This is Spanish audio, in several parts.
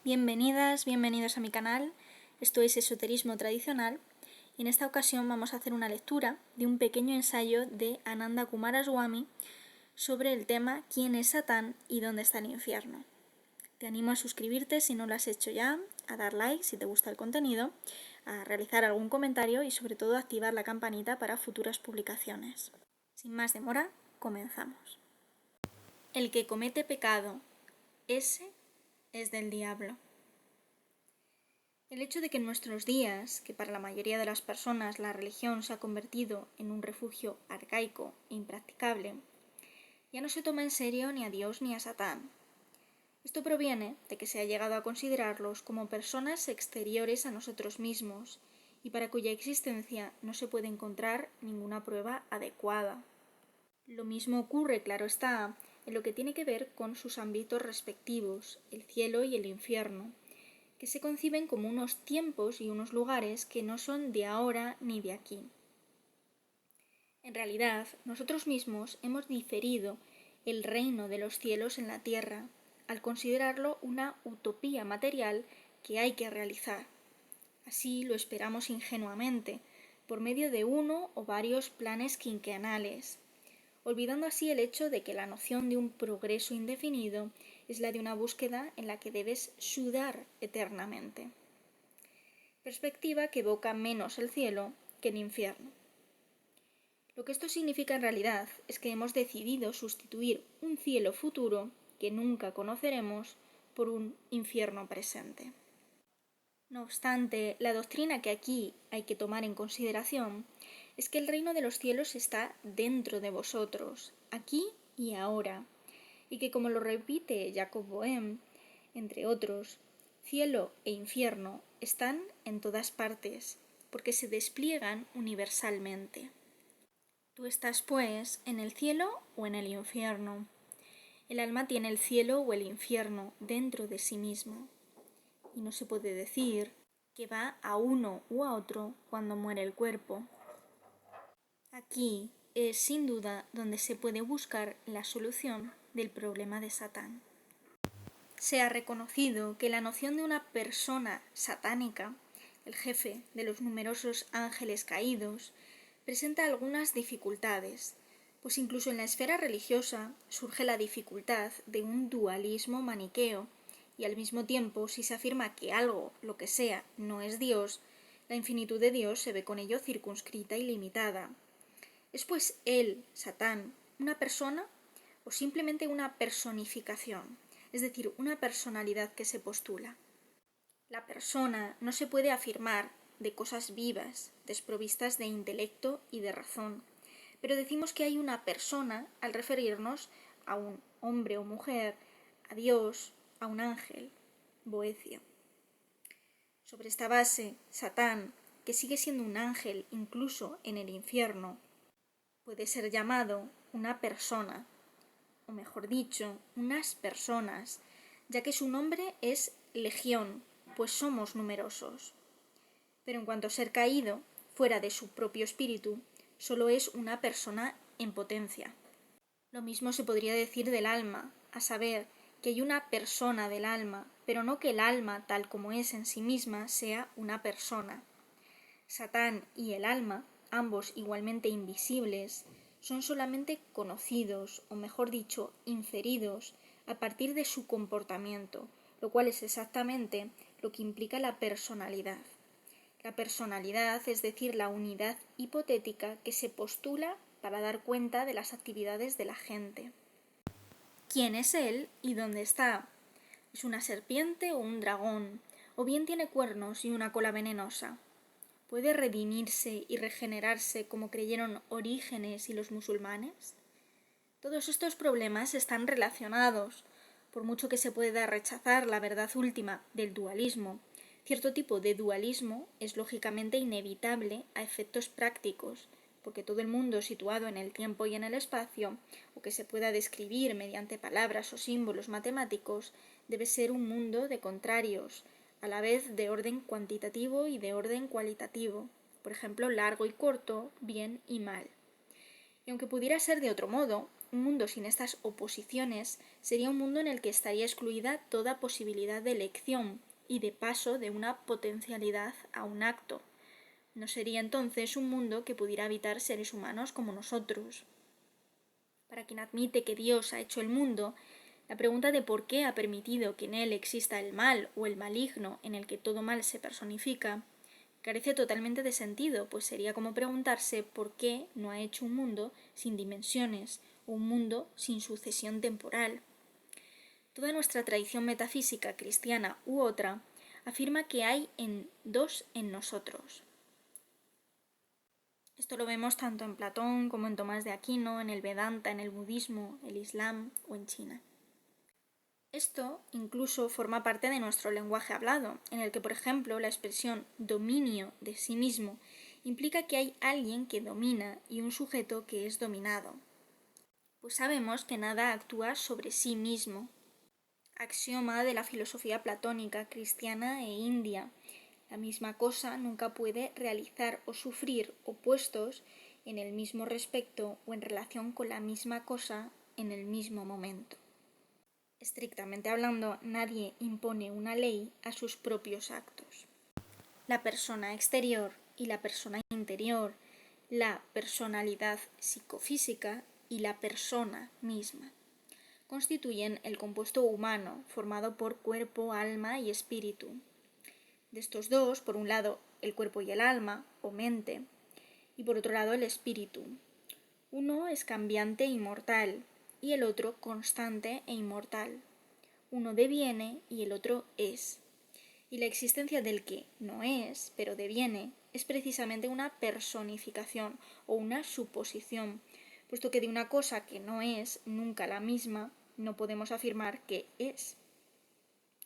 Bienvenidas, bienvenidos a mi canal. Esto es Esoterismo Tradicional y en esta ocasión vamos a hacer una lectura de un pequeño ensayo de Ananda Coomaraswamy sobre el tema ¿Quién es Satán y dónde está el infierno? Te animo a suscribirte si no lo has hecho ya, a dar like si te gusta el contenido, a realizar algún comentario y sobre todo a activar la campanita para futuras publicaciones. Sin más demora, comenzamos. El que comete pecado, ese es del diablo. El hecho de que en nuestros días, que para la mayoría de las personas la religión se ha convertido en un refugio arcaico e impracticable, ya no se toma en serio ni a Dios ni a Satán. Esto proviene de que se ha llegado a considerarlos como personas exteriores a nosotros mismos y para cuya existencia no se puede encontrar ninguna prueba adecuada. Lo mismo ocurre, claro está, en lo que tiene que ver con sus ámbitos respectivos, el cielo y el infierno, que se conciben como unos tiempos y unos lugares que no son de ahora ni de aquí. En realidad, nosotros mismos hemos diferido el reino de los cielos en la tierra, al considerarlo una utopía material que hay que realizar. Así lo esperamos ingenuamente, por medio de uno o varios planes quinquenales, olvidando así el hecho de que la noción de un progreso indefinido es la de una búsqueda en la que debes sudar eternamente. Perspectiva que evoca menos el cielo que el infierno. Lo que esto significa en realidad es que hemos decidido sustituir un cielo futuro que nunca conoceremos por un infierno presente. No obstante, la doctrina que aquí hay que tomar en consideración es que el reino de los cielos está dentro de vosotros, aquí y ahora, y que como lo repite Jacob Boehme, entre otros, cielo e infierno están en todas partes, porque se despliegan universalmente. Tú estás, pues, en el cielo o en el infierno. El alma tiene el cielo o el infierno dentro de sí mismo, y no se puede decir que va a uno u a otro cuando muere el cuerpo. Aquí es sin duda donde se puede buscar la solución del problema de Satán. Se ha reconocido que la noción de una persona satánica, el jefe de los numerosos ángeles caídos, presenta algunas dificultades, pues incluso en la esfera religiosa surge la dificultad de un dualismo maniqueo, y al mismo tiempo, si se afirma que algo, lo que sea, no es Dios, la infinitud de Dios se ve con ello circunscrita y limitada. ¿Es pues él, Satán, una persona o simplemente una personificación, es decir, una personalidad que se postula? La persona no se puede afirmar de cosas vivas, desprovistas de intelecto y de razón, pero decimos que hay una persona al referirnos a un hombre o mujer, a Dios, a un ángel, Boecio. Sobre esta base, Satán, que sigue siendo un ángel incluso en el infierno, puede ser llamado una persona, o mejor dicho, unas personas, ya que su nombre es legión, pues somos numerosos. Pero en cuanto a ser caído, fuera de su propio espíritu, solo es una persona en potencia. Lo mismo se podría decir del alma, a saber, que hay una persona del alma, pero no que el alma, tal como es en sí misma, sea una persona. Satán y el alma, ambos igualmente invisibles, son solamente conocidos, o mejor dicho, inferidos, a partir de su comportamiento, lo cual es exactamente lo que implica la personalidad. La personalidad, es decir, la unidad hipotética que se postula para dar cuenta de las actividades de la gente. ¿Quién es él y dónde está? ¿Es una serpiente o un dragón? ¿O bien tiene cuernos y una cola venenosa? ¿Puede redimirse y regenerarse como creyeron Orígenes y los musulmanes? Todos estos problemas están relacionados. Por mucho que se pueda rechazar la verdad última del dualismo, cierto tipo de dualismo es lógicamente inevitable a efectos prácticos, porque todo el mundo situado en el tiempo y en el espacio, o que se pueda describir mediante palabras o símbolos matemáticos, debe ser un mundo de contrarios, a la vez de orden cuantitativo y de orden cualitativo, por ejemplo, largo y corto, bien y mal. Y aunque pudiera ser de otro modo, un mundo sin estas oposiciones sería un mundo en el que estaría excluida toda posibilidad de elección y de paso de una potencialidad a un acto. No sería entonces un mundo que pudiera habitar seres humanos como nosotros. Para quien admite que Dios ha hecho el mundo, la pregunta de por qué ha permitido que en él exista el mal o el maligno en el que todo mal se personifica, carece totalmente de sentido, pues sería como preguntarse por qué no ha hecho un mundo sin dimensiones o un mundo sin sucesión temporal. Toda nuestra tradición metafísica cristiana u otra afirma que hay dos en nosotros. Esto lo vemos tanto en Platón como en Tomás de Aquino, en el Vedanta, en el budismo, el Islam o en China. Esto incluso forma parte de nuestro lenguaje hablado, en el que, por ejemplo, la expresión dominio de sí mismo implica que hay alguien que domina y un sujeto que es dominado. Pues sabemos que nada actúa sobre sí mismo. Axioma de la filosofía platónica, cristiana e india. La misma cosa nunca puede realizar o sufrir opuestos en el mismo respecto o en relación con la misma cosa en el mismo momento. Estrictamente hablando, nadie impone una ley a sus propios actos. La persona exterior y la persona interior, la personalidad psicofísica y la persona misma, constituyen el compuesto humano formado por cuerpo, alma y espíritu. De estos dos, por un lado el cuerpo y el alma, o mente, y por otro lado el espíritu. Uno es cambiante e inmortal, y el otro constante e inmortal. Uno deviene y el otro es. Y la existencia del que no es, pero deviene, es precisamente una personificación o una suposición, puesto que de una cosa que no es nunca la misma, no podemos afirmar que es.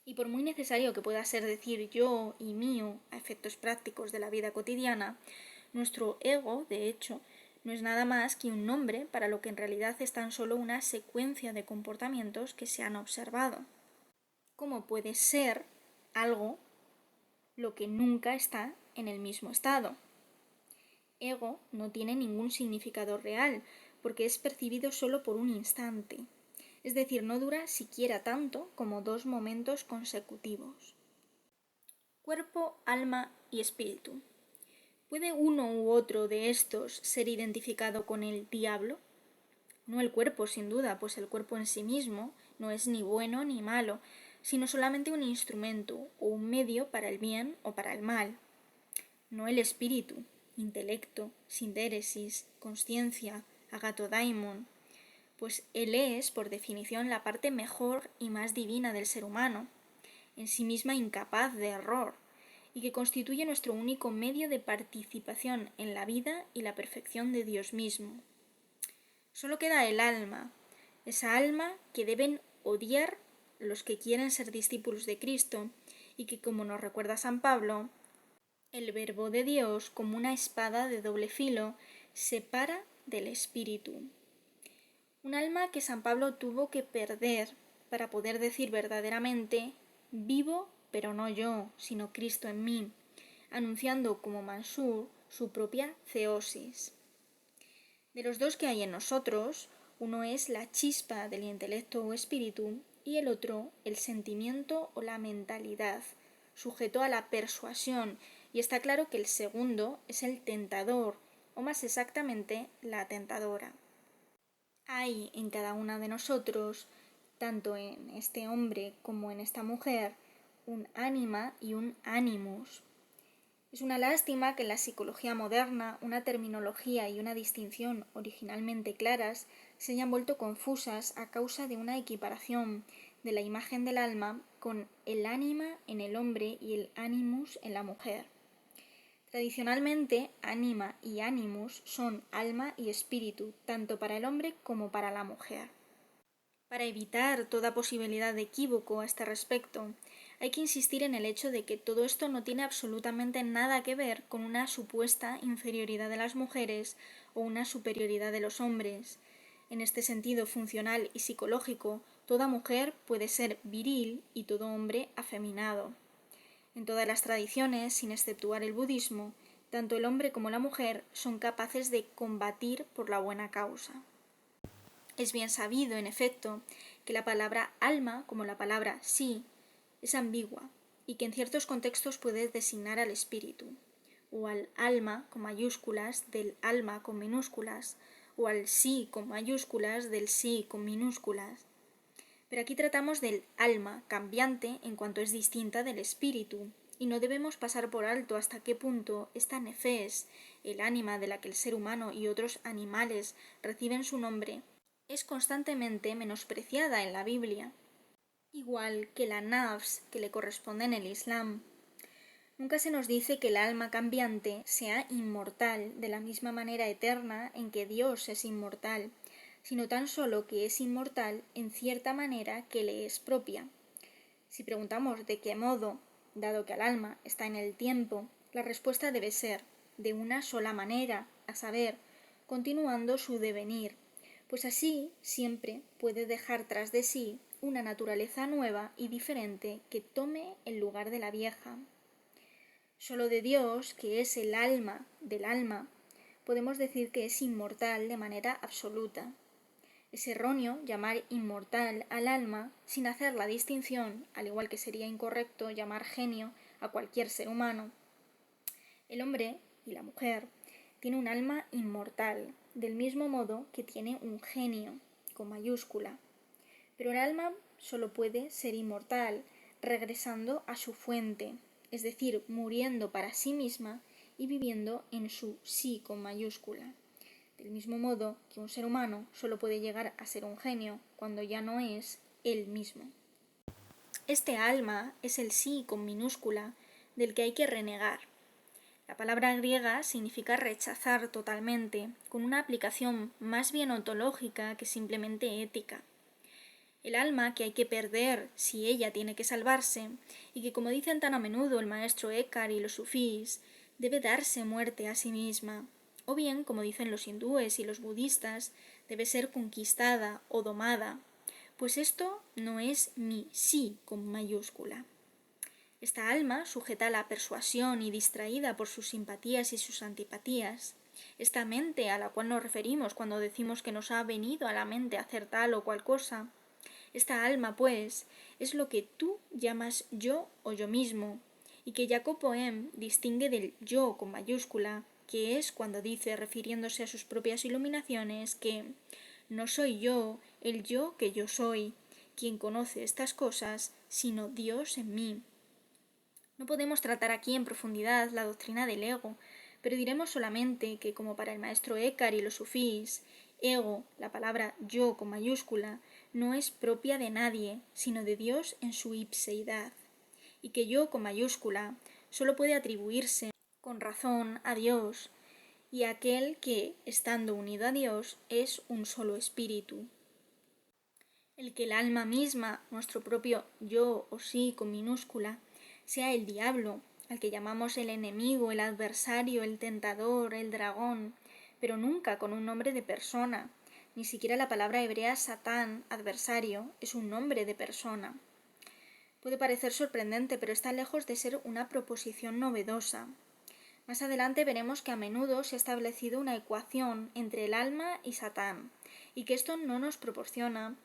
Y por muy necesario que pueda ser decir yo y mío a efectos prácticos de la vida cotidiana, nuestro ego, de hecho, no es nada más que un nombre para lo que en realidad es tan solo una secuencia de comportamientos que se han observado. ¿Cómo puede ser algo lo que nunca está en el mismo estado? Ego no tiene ningún significado real, porque es percibido solo por un instante. Es decir, no dura siquiera tanto como 2 momentos consecutivos. Cuerpo, alma y espíritu. ¿Puede uno u otro de estos ser identificado con el diablo? No el cuerpo, sin duda, pues el cuerpo en sí mismo no es ni bueno ni malo, sino solamente un instrumento o un medio para el bien o para el mal. No el espíritu, intelecto, sindéresis, consciencia, agatodaimon, pues él es, por definición, la parte mejor y más divina del ser humano, en sí misma incapaz de error, y que constituye nuestro único medio de participación en la vida y la perfección de Dios mismo. Solo queda el alma, esa alma que deben odiar los que quieren ser discípulos de Cristo y que, como nos recuerda San Pablo, el verbo de Dios, como una espada de doble filo, separa del espíritu. Un alma que San Pablo tuvo que perder para poder decir verdaderamente: vivo, pero no yo, sino Cristo en mí, anunciando como Mansur su propia theosis. De los dos que hay en nosotros, uno es la chispa del intelecto o espíritu y el otro el sentimiento o la mentalidad, sujeto a la persuasión, y está claro que el segundo es el tentador, o más exactamente la tentadora. Hay en cada una de nosotros, tanto en este hombre como en esta mujer, un ánima y un animus. Es una lástima que en la psicología moderna una terminología y una distinción originalmente claras se hayan vuelto confusas a causa de una equiparación de la imagen del alma con el ánima en el hombre y el animus en la mujer. Tradicionalmente, ánima y animus son alma y espíritu, tanto para el hombre como para la mujer. Para evitar toda posibilidad de equívoco a este respecto, hay que insistir en el hecho de que todo esto no tiene absolutamente nada que ver con una supuesta inferioridad de las mujeres o una superioridad de los hombres. En este sentido funcional y psicológico, toda mujer puede ser viril y todo hombre afeminado. En todas las tradiciones, sin exceptuar el budismo, tanto el hombre como la mujer son capaces de combatir por la buena causa. Es bien sabido, en efecto, que la palabra alma, como la palabra sí, es ambigua y que en ciertos contextos puede designar al espíritu, o al alma con mayúsculas del alma con minúsculas, o al sí con mayúsculas del sí con minúsculas. Pero aquí tratamos del alma cambiante en cuanto es distinta del espíritu, y no debemos pasar por alto hasta qué punto esta nefes, el ánima de la que el ser humano y otros animales reciben su nombre, es constantemente menospreciada en la Biblia, igual que la nafs que le corresponde en el Islam. Nunca se nos dice que el alma cambiante sea inmortal de la misma manera eterna en que Dios es inmortal, sino tan solo que es inmortal en cierta manera que le es propia. Si preguntamos de qué modo, dado que el alma está en el tiempo, la respuesta debe ser de una sola manera, a saber, continuando su devenir, pues así siempre puede dejar tras de sí una naturaleza nueva y diferente que tome el lugar de la vieja. Solo de Dios, que es el alma del alma, podemos decir que es inmortal de manera absoluta. Es erróneo llamar inmortal al alma sin hacer la distinción, al igual que sería incorrecto llamar genio a cualquier ser humano. El hombre y la mujer tienen un alma inmortal, del mismo modo que tiene un genio, con mayúscula. Pero el alma solo puede ser inmortal regresando a su fuente, es decir, muriendo para sí misma y viviendo en su sí con mayúscula. Del mismo modo que un ser humano solo puede llegar a ser un genio cuando ya no es él mismo. Este alma es el sí con minúscula del que hay que renegar. La palabra griega significa rechazar totalmente, con una aplicación más bien ontológica que simplemente ética. El alma que hay que perder si ella tiene que salvarse, y que, como dicen tan a menudo el maestro Eckhart y los sufís, debe darse muerte a sí misma, o bien, como dicen los hindúes y los budistas, debe ser conquistada o domada, pues esto no es mi sí con mayúscula. Esta alma, sujeta a la persuasión y distraída por sus simpatías y sus antipatías, esta mente a la cual nos referimos cuando decimos que nos ha venido a la mente hacer tal o cual cosa, esta alma, pues, es lo que tú llamas yo o yo mismo, y que Jacob Boehme distingue del yo con mayúscula, que es cuando dice, refiriéndose a sus propias iluminaciones, que no soy yo, el yo que yo soy, quien conoce estas cosas, sino Dios en mí. No podemos tratar aquí en profundidad la doctrina del ego, pero diremos solamente que, como para el maestro Eckhart y los sufís, ego, la palabra yo con mayúscula, no es propia de nadie, sino de Dios en su ipseidad, y que yo con mayúscula solo puede atribuirse con razón a Dios, y a aquel que, estando unido a Dios, es un solo espíritu. El que el alma misma, nuestro propio yo o sí con minúscula, sea el diablo, al que llamamos el enemigo, el adversario, el tentador, el dragón, pero nunca con un nombre de persona. Ni siquiera la palabra hebrea Satán, adversario, es un nombre de persona. Puede parecer sorprendente, pero está lejos de ser una proposición novedosa. Más adelante veremos que a menudo se ha establecido una ecuación entre el alma y Satán, y que esto nos proporciona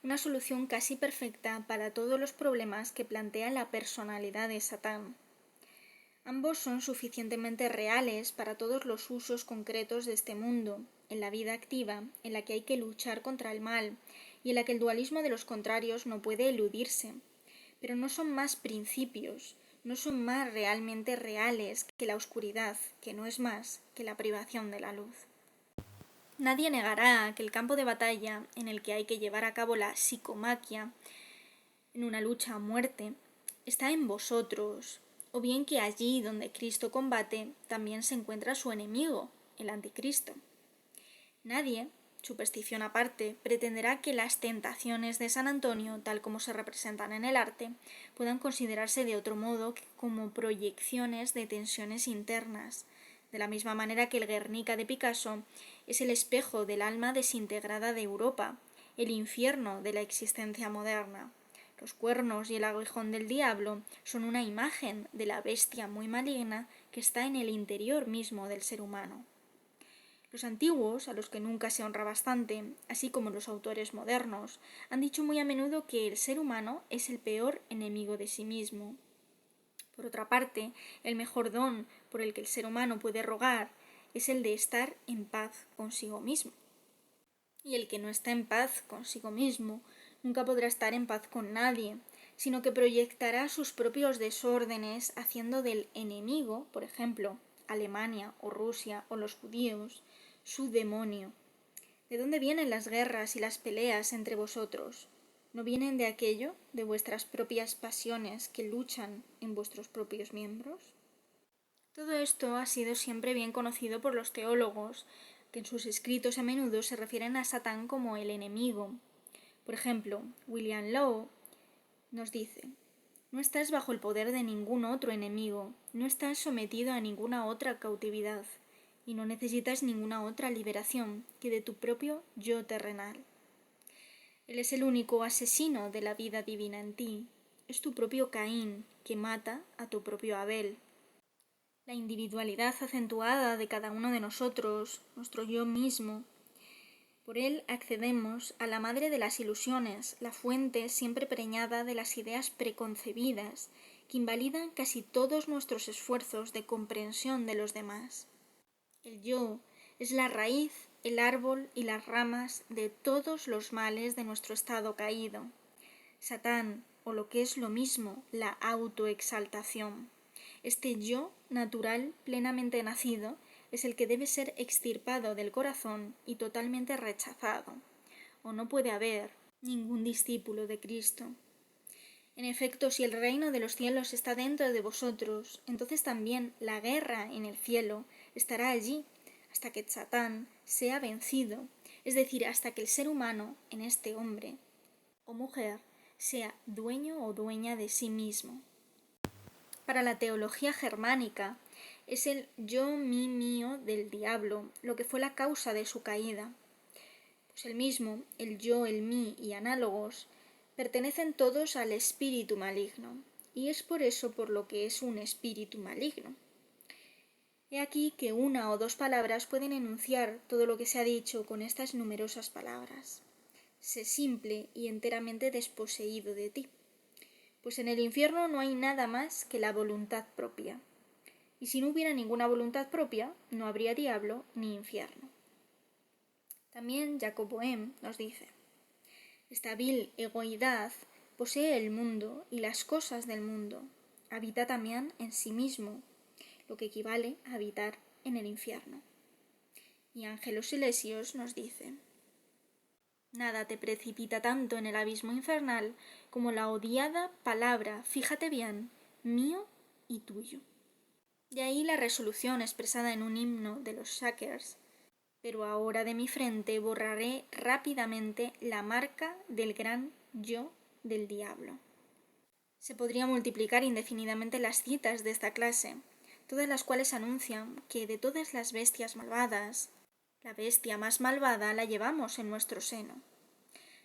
una solución casi perfecta para todos los problemas que plantea la personalidad de Satán. Ambos son suficientemente reales para todos los usos concretos de este mundo, en la vida activa, en la que hay que luchar contra el mal, y en la que el dualismo de los contrarios no puede eludirse. Pero no son más principios, no son más realmente reales que la oscuridad, que no es más que la privación de la luz. Nadie negará que el campo de batalla en el que hay que llevar a cabo la psicomaquia, en una lucha a muerte, está en vosotros, o bien que allí donde Cristo combate también se encuentra su enemigo, el anticristo. Nadie, superstición aparte, pretenderá que las tentaciones de San Antonio, tal como se representan en el arte, puedan considerarse de otro modo que como proyecciones de tensiones internas, de la misma manera que el Guernica de Picasso es el espejo del alma desintegrada de Europa, el infierno de la existencia moderna. Los cuernos y el aguijón del diablo son una imagen de la bestia muy maligna que está en el interior mismo del ser humano. Los antiguos, a los que nunca se honra bastante, así como los autores modernos, han dicho muy a menudo que el ser humano es el peor enemigo de sí mismo. Por otra parte, el mejor don por el que el ser humano puede rogar es el de estar en paz consigo mismo. Y el que no está en paz consigo mismo nunca podrá estar en paz con nadie, sino que proyectará sus propios desórdenes haciendo del enemigo, por ejemplo, Alemania o Rusia o los judíos, su demonio. ¿De dónde vienen las guerras y las peleas entre vosotros? ¿No vienen de aquello, de vuestras propias pasiones que luchan en vuestros propios miembros? Todo esto ha sido siempre bien conocido por los teólogos, que en sus escritos a menudo se refieren a Satán como el enemigo. Por ejemplo, William Law nos dice: no estás bajo el poder de ningún otro enemigo, no estás sometido a ninguna otra cautividad, y no necesitas ninguna otra liberación que de tu propio yo terrenal. Él es el único asesino de la vida divina en ti, es tu propio Caín que mata a tu propio Abel. La individualidad acentuada de cada uno de nosotros, nuestro yo mismo. Por él accedemos a la madre de las ilusiones, la fuente siempre preñada de las ideas preconcebidas que invalidan casi todos nuestros esfuerzos de comprensión de los demás. El yo es la raíz, el árbol y las ramas de todos los males de nuestro estado caído. Satán, o lo que es lo mismo, la autoexaltación. Este yo natural, plenamente nacido, es el que debe ser extirpado del corazón y totalmente rechazado, o no puede haber ningún discípulo de Cristo. En efecto, si el reino de los cielos está dentro de vosotros, entonces también la guerra en el cielo estará allí, hasta que Satán sea vencido, es decir, hasta que el ser humano, en este hombre o mujer, sea dueño o dueña de sí mismo. Para la teología germánica, es el yo, mí, mío del diablo lo que fue la causa de su caída. Pues el mismo, el yo, el mí y análogos, pertenecen todos al espíritu maligno, y es por eso por lo que es un espíritu maligno. He aquí que una o dos palabras pueden enunciar todo lo que se ha dicho con estas numerosas palabras. Sé simple y enteramente desposeído de ti. Pues en el infierno no hay nada más que la voluntad propia. Y si no hubiera ninguna voluntad propia, no habría diablo ni infierno. También Jacob Boehme nos dice: esta vil egoidad posee el mundo y las cosas del mundo. Habita también en sí mismo, lo que equivale a habitar en el infierno. Y Ángelos Silesios nos dice: nada te precipita tanto en el abismo infernal como la odiada palabra, fíjate bien, mío y tuyo. De ahí la resolución expresada en un himno de los Shackers: pero ahora de mi frente borraré rápidamente la marca del gran yo del diablo. Se podría multiplicar indefinidamente las citas de esta clase, todas las cuales anuncian que de todas las bestias malvadas, la bestia más malvada la llevamos en nuestro seno.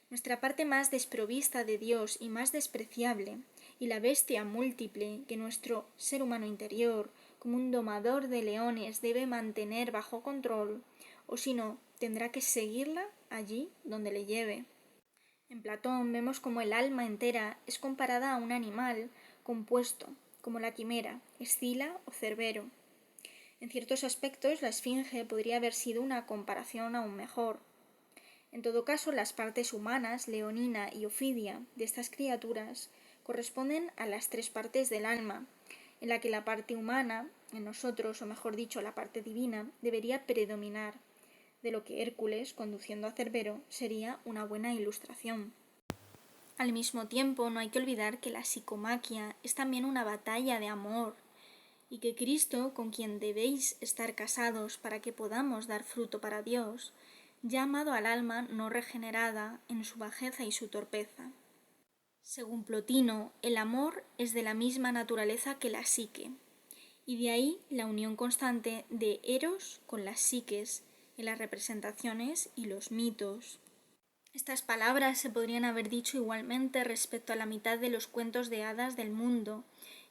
Nuestra parte más desprovista de Dios y más despreciable, y la bestia múltiple que nuestro ser humano interior, como un domador de leones, debe mantener bajo control, o si no, tendrá que seguirla allí donde le lleve. En Platón vemos como el alma entera es comparada a un animal compuesto, como la quimera, Escila o Cerbero. En ciertos aspectos, la esfinge podría haber sido una comparación aún mejor. En todo caso, las partes humanas, Leonina y Ofidia, de estas criaturas, corresponden a las tres partes del alma, en la que la parte humana, en nosotros, o mejor dicho, la parte divina, debería predominar, de lo que Hércules, conduciendo a Cerbero, sería una buena ilustración. Al mismo tiempo, no hay que olvidar que la psicomaquia es también una batalla de amor, y que Cristo, con quien debéis estar casados para que podamos dar fruto para Dios, ya ha amado al alma no regenerada en su bajeza y su torpeza. Según Plotino, el amor es de la misma naturaleza que la psique, y de ahí la unión constante de Eros con las psiques en las representaciones y los mitos. Estas palabras se podrían haber dicho igualmente respecto a la mitad de los cuentos de hadas del mundo,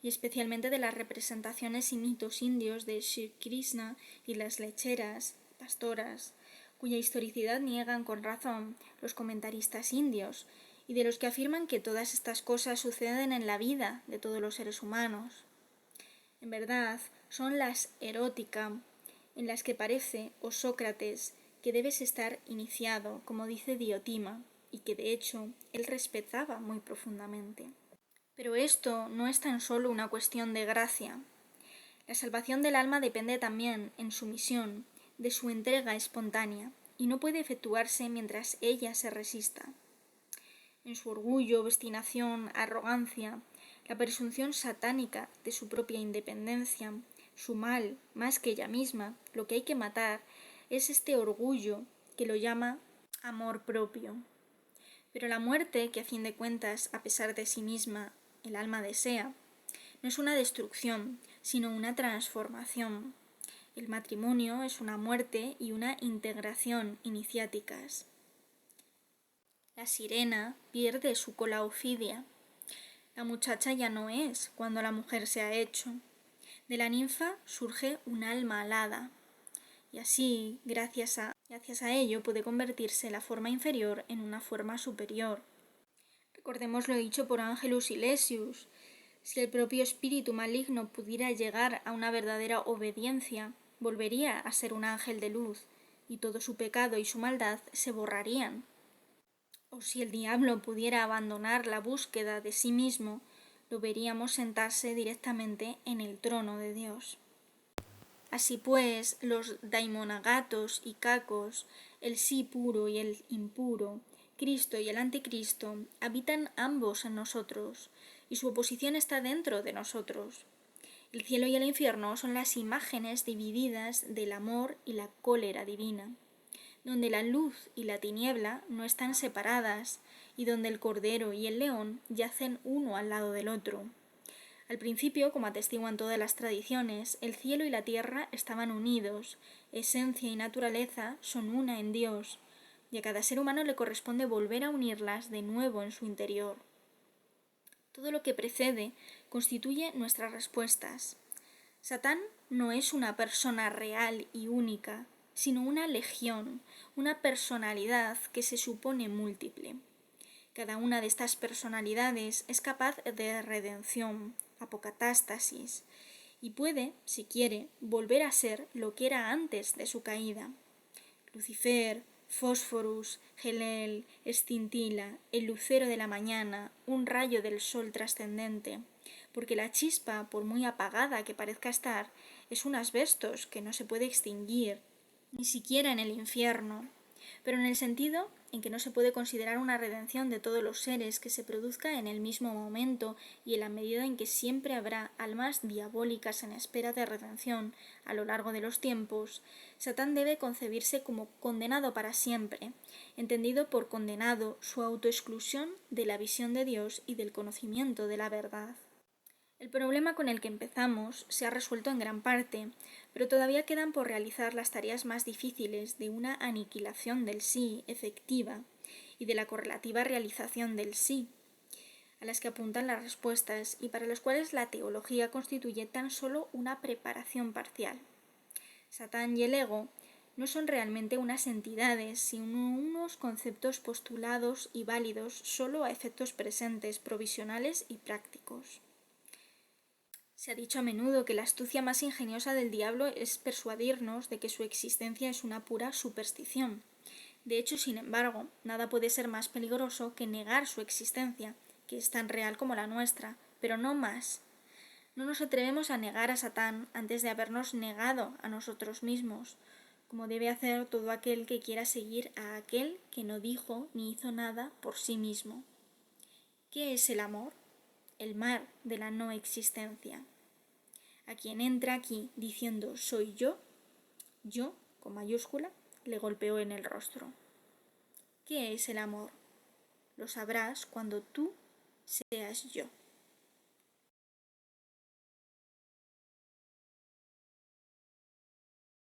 y especialmente de las representaciones y mitos indios de Sri Krishna y las lecheras, pastoras, cuya historicidad niegan con razón los comentaristas indios, y de los que afirman que todas estas cosas suceden en la vida de todos los seres humanos. En verdad, son las erótica, en las que parece, oh Sócrates, que debes estar iniciado, como dice Diotima, y que de hecho él respetaba muy profundamente. Pero esto no es tan solo una cuestión de gracia. La salvación del alma depende también, en su misión, de su entrega espontánea, y no puede efectuarse mientras ella se resista. En su orgullo, obstinación, arrogancia, la presunción satánica de su propia independencia, su mal, más que ella misma, lo que hay que matar es este orgullo que lo llama amor propio. Pero la muerte, que a fin de cuentas, a pesar de sí misma, el alma desea, no es una destrucción, sino una transformación. El matrimonio es una muerte y una integración iniciáticas. La sirena pierde su cola ofidia. La muchacha ya no es cuando la mujer se ha hecho. De la ninfa surge un alma alada. Y así, gracias a ello, puede convertirse la forma inferior en una forma superior. Recordemos lo dicho por Angelus Silesius. Si el propio espíritu maligno pudiera llegar a una verdadera obediencia, volvería a ser un ángel de luz, y todo su pecado y su maldad se borrarían. O si el diablo pudiera abandonar la búsqueda de sí mismo, lo veríamos sentarse directamente en el trono de Dios. Así pues, los daimonagatos y cacos, el sí puro y el impuro, Cristo y el anticristo, habitan ambos en nosotros, y su oposición está dentro de nosotros. El cielo y el infierno son las imágenes divididas del amor y la cólera divina, donde la luz y la tiniebla no están separadas, y donde el cordero y el león yacen uno al lado del otro. Al principio, como atestiguan todas las tradiciones, el cielo y la tierra estaban unidos, esencia y naturaleza son una en Dios, y a cada ser humano le corresponde volver a unirlas de nuevo en su interior. Todo lo que precede constituye nuestras respuestas. Satán no es una persona real y única, sino una legión, una personalidad que se supone múltiple. Cada una de estas personalidades es capaz de redención, apocatástasis, y puede, si quiere, volver a ser lo que era antes de su caída. Lucifer, Fósforus, Gelel, Escintila, el lucero de la mañana, un rayo del sol trascendente, porque la chispa, por muy apagada que parezca estar, es un asbestos que no se puede extinguir, ni siquiera en el infierno, pero en el sentido en que no se puede considerar una redención de todos los seres que se produzca en el mismo momento y en la medida en que siempre habrá almas diabólicas en espera de redención a lo largo de los tiempos, Satán debe concebirse como condenado para siempre, entendido por condenado su autoexclusión de la visión de Dios y del conocimiento de la verdad. El problema con el que empezamos se ha resuelto en gran parte, pero todavía quedan por realizar las tareas más difíciles de una aniquilación del sí efectiva y de la correlativa realización del sí, a las que apuntan las respuestas y para las cuales la teología constituye tan solo una preparación parcial. Satán y el ego no son realmente unas entidades, sino unos conceptos postulados y válidos solo a efectos presentes, provisionales y prácticos. Se ha dicho a menudo que la astucia más ingeniosa del diablo es persuadirnos de que su existencia es una pura superstición. De hecho, sin embargo, nada puede ser más peligroso que negar su existencia, que es tan real como la nuestra, pero no más. No nos atrevemos a negar a Satán antes de habernos negado a nosotros mismos, como debe hacer todo aquel que quiera seguir a aquel que no dijo ni hizo nada por sí mismo. ¿Qué es el amor? El mar de la no existencia. A quien entra aquí diciendo soy yo, con mayúscula, le golpeó en el rostro. ¿Qué es el amor? Lo sabrás cuando tú seas yo.